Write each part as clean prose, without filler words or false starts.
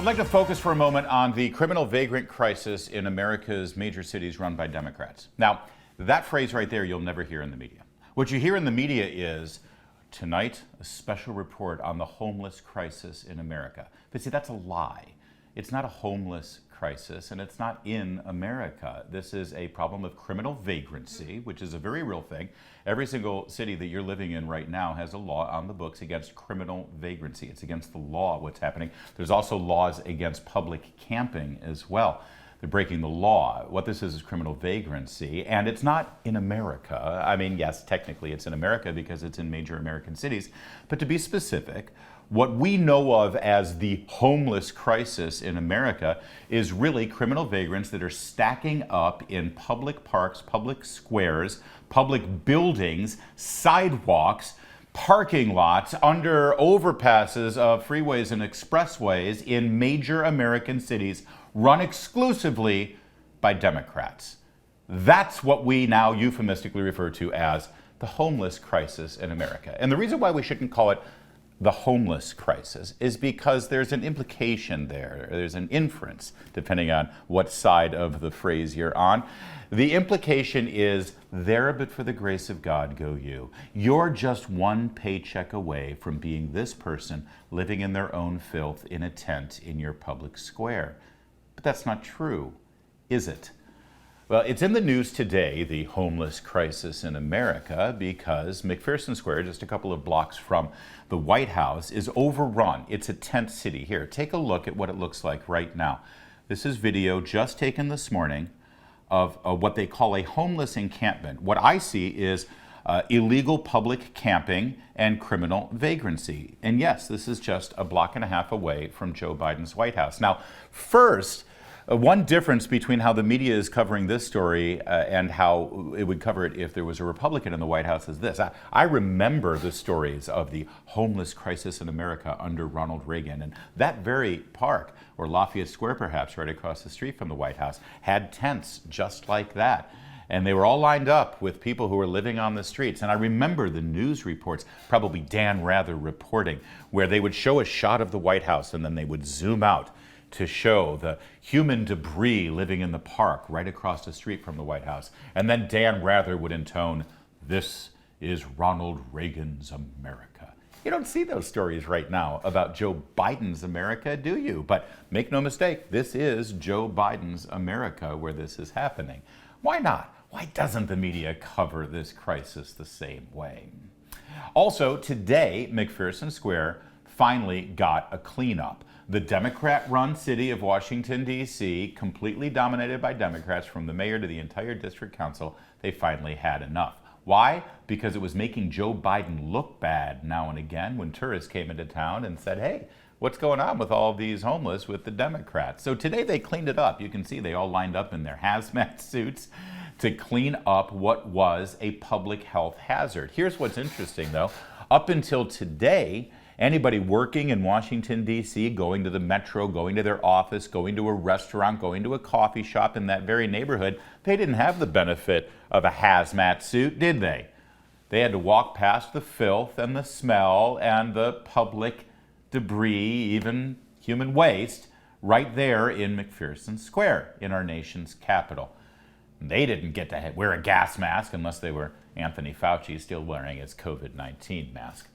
I'd like to focus for a moment on the criminal vagrant crisis in America's major cities run by Democrats. Now, that phrase right there you'll never hear in the media. What you hear in the media is, tonight, a special report on the homeless crisis in America. But see, that's a lie. It's not a homeless crisis, and it's not in America. This is a problem of criminal vagrancy, which is a very real thing. Every single city that you're living in right now has a law on the books against criminal vagrancy. It's against the law what's happening. There's also laws against public camping as well. They're breaking the law. What this is criminal vagrancy, and it's not in America. I mean, yes, technically it's in America because it's in major American cities, but to be specific, what we know of as the homeless crisis in America is really criminal vagrants that are stacking up in public parks, public squares, public buildings, sidewalks, parking lots, under overpasses of freeways and expressways in major American cities run exclusively by Democrats. That's what we now euphemistically refer to as the homeless crisis in America. And the reason why we shouldn't call it the homeless crisis is because there's an implication there. There's an inference, depending on what side of the phrase you're on. The implication is, there but for the grace of God go you. You're just one paycheck away from being this person living in their own filth in a tent in your public square. But that's not true, is it? Well, it's in the news today, the homeless crisis in America, because McPherson Square, just a couple of blocks from the White House, is overrun. It's a tent city. Here, take a look at what it looks like right now. This is video just taken this morning of what they call a homeless encampment. What I see is illegal public camping and criminal vagrancy. And yes, this is just a block and a half away from Joe Biden's White House. Now, first, one difference between how the media is covering this story and how it would cover it if there was a Republican in the White House is this. I remember the stories of the homeless crisis in America under Ronald Reagan. And that very park, or Lafayette Square perhaps, right across the street from the White House, had tents just like that. And they were all lined up with people who were living on the streets. And I remember the news reports, probably Dan Rather reporting, where they would show a shot of the White House and then they would zoom out to show the human debris living in the park right across the street from the White House. And then Dan Rather would intone, "This is Ronald Reagan's America." You don't see those stories right now about Joe Biden's America, do you? But make no mistake, this is Joe Biden's America where this is happening. Why not? Why doesn't the media cover this crisis the same way? Also, today, McPherson Square finally got a cleanup. The Democrat-run city of Washington, D.C., completely dominated by Democrats from the mayor to the entire district council, they finally had enough. Why? Because it was making Joe Biden look bad now and again when tourists came into town and said, hey, what's going on with all these homeless with the Democrats? So today they cleaned it up. You can see they all lined up in their hazmat suits to clean up what was a public health hazard. Here's what's interesting, though. Up until today, anybody working in Washington, D.C., going to the metro, going to their office, going to a restaurant, going to a coffee shop in that very neighborhood, they didn't have the benefit of a hazmat suit, did they? They had to walk past the filth and the smell and the public debris, even human waste, right there in McPherson Square, in our nation's capital. They didn't get to wear a gas mask unless they were Anthony Fauci still wearing his COVID-19 mask.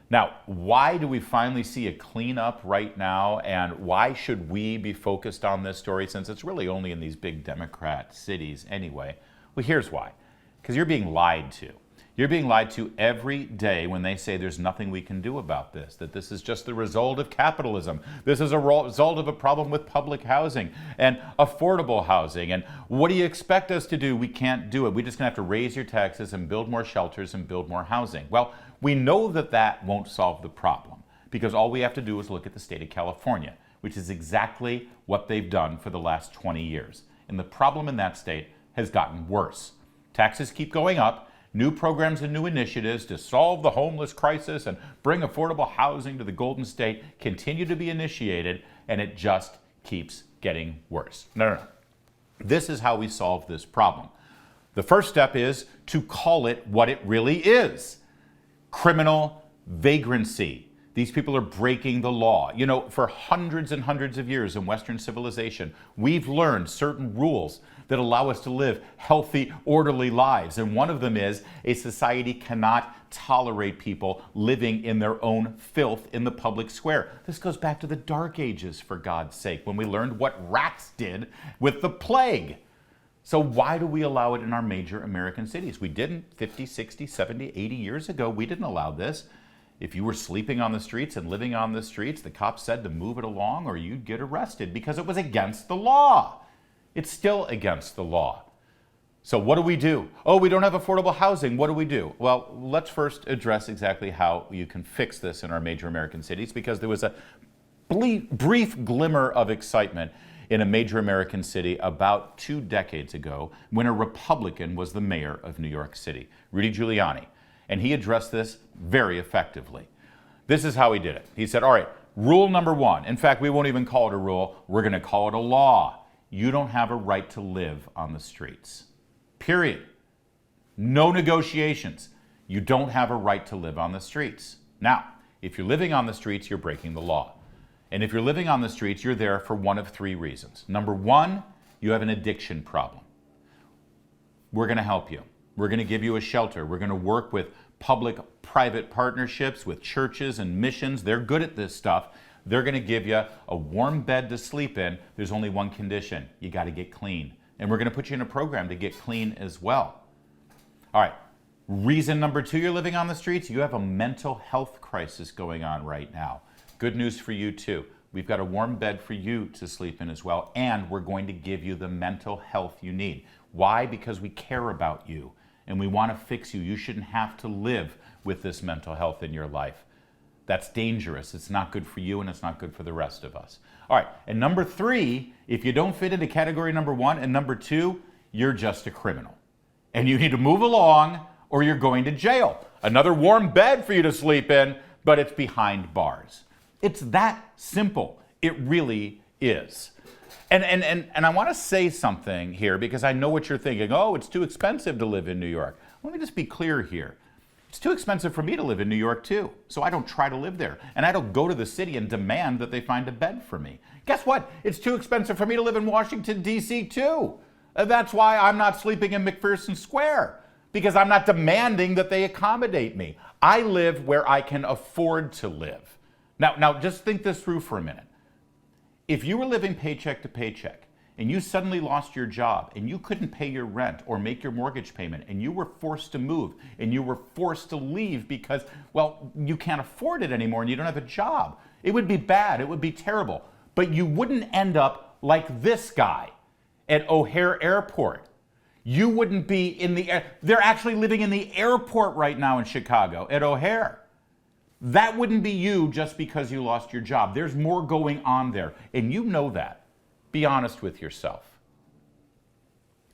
Now, why do we finally see a cleanup right now, and why should we be focused on this story since it's really only in these big Democrat cities anyway? Well, here's why. Because you're being lied to. You're being lied to every day when they say there's nothing we can do about this, that this is just the result of capitalism. This is a result of a problem with public housing and affordable housing. And what do you expect us to do? We can't do it. We're just going to have to raise your taxes and build more shelters and build more housing. Well, we know that that won't solve the problem because all we have to do is look at the state of California, which is exactly what they've done for the last 20 years. And the problem in that state has gotten worse. Taxes keep going up. New programs and new initiatives to solve the homeless crisis and bring affordable housing to the Golden State continue to be initiated, and it just keeps getting worse. No. This is how we solve this problem. The first step is to call it what it really is: criminal vagrancy. These people are breaking the law. You know, for hundreds and hundreds of years in Western civilization, we've learned certain rules that allow us to live healthy, orderly lives. And one of them is a society cannot tolerate people living in their own filth in the public square. This goes back to the Dark Ages, for God's sake, when we learned what rats did with the plague. So why do we allow it in our major American cities? We didn't 50, 60, 70, 80 years ago. We didn't allow this. If you were sleeping on the streets and living on the streets, the cops said to move it along or you'd get arrested because it was against the law. It's still against the law. So what do? Oh, we don't have affordable housing. What do we do? Well, let's first address exactly how you can fix this in our major American cities, because there was a brief glimmer of excitement in a major American city about 2 decades ago when a Republican was the mayor of New York City, Rudy Giuliani. And he addressed this very effectively. This is how he did it. He said, all right, rule number 1. In fact, we won't even call it a rule. We're going to call it a law. You don't have a right to live on the streets. Period. No negotiations. You don't have a right to live on the streets. Now, if you're living on the streets, you're breaking the law. And if you're living on the streets, you're there for one of 3 reasons. Number 1, you have an addiction problem. We're going to help you. We're going to give you a shelter. We're going to work with public-private partnerships with churches and missions. They're good at this stuff. They're going to give you a warm bed to sleep in. There's only one condition. You got to get clean. And we're going to put you in a program to get clean as well. All right. Reason number 2 you're living on the streets, you have a mental health crisis going on right now. Good news for you too. We've got a warm bed for you to sleep in as well, and we're going to give you the mental health you need. Why? Because we care about you and we want to fix you. You shouldn't have to live with this mental health in your life. That's dangerous. It's not good for you and it's not good for the rest of us. All right, and number 3, if you don't fit into category number 1 and number 2, you're just a criminal. And you need to move along or you're going to jail. Another warm bed for you to sleep in, but it's behind bars. It's that simple. It really is. And I want to say something here because I know what you're thinking. Oh, it's too expensive to live in New York. Let me just be clear here. It's too expensive for me to live in New York too, so I don't try to live there. And I don't go to the city and demand that they find a bed for me. Guess what? It's too expensive for me to live in Washington, D.C. too. That's why I'm not sleeping in McPherson Square, because I'm not demanding that they accommodate me. I live where I can afford to live. Now just think this through for a minute. If you were living paycheck to paycheck and you suddenly lost your job and you couldn't pay your rent or make your mortgage payment and you were forced to move and you were forced to leave because, well, you can't afford it anymore and you don't have a job, it would be bad. It would be terrible. But you wouldn't end up like this guy at O'Hare Airport. You wouldn't be in the air. They're actually living in the airport right now in Chicago at O'Hare. That wouldn't be you just because you lost your job. There's more going on there, and you know that. Be honest with yourself.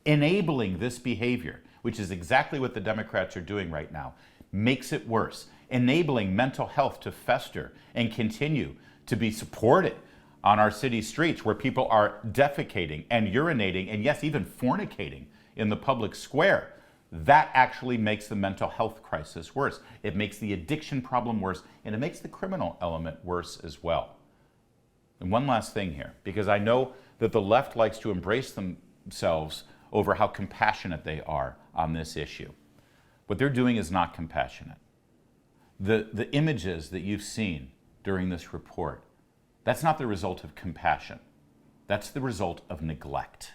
Enabling this behavior, which is exactly what the Democrats are doing right now, makes it worse. Enabling mental health to fester and continue to be supported on our city streets where people are defecating and urinating and, yes, even fornicating in the public square. That actually makes the mental health crisis worse. It makes the addiction problem worse, and it makes the criminal element worse as well. And one last thing here, because I know that the left likes to embrace themselves over how compassionate they are on this issue. What they're doing is not compassionate. The images that you've seen during this report, that's not the result of compassion. That's the result of neglect.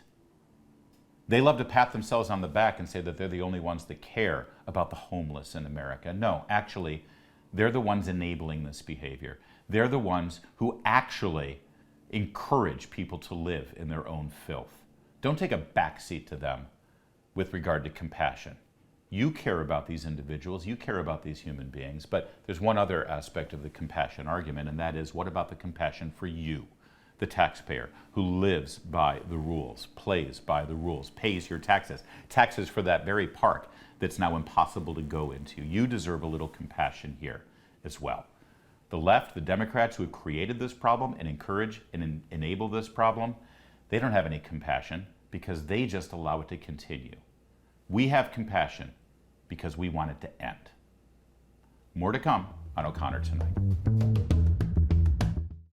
They love to pat themselves on the back and say that they're the only ones that care about the homeless in America. No, actually, they're the ones enabling this behavior. They're the ones who actually encourage people to live in their own filth. Don't take a backseat to them with regard to compassion. You care about these individuals, you care about these human beings, but there's one other aspect of the compassion argument, and that is, what about the compassion for you? The taxpayer who lives by the rules, plays by the rules, pays your taxes. Taxes for that very park that's now impossible to go into. You deserve a little compassion here as well. The left, the Democrats who have created this problem and encourage and enable this problem, they don't have any compassion because they just allow it to continue. We have compassion because we want it to end. More to come. on O'Connor Tonight.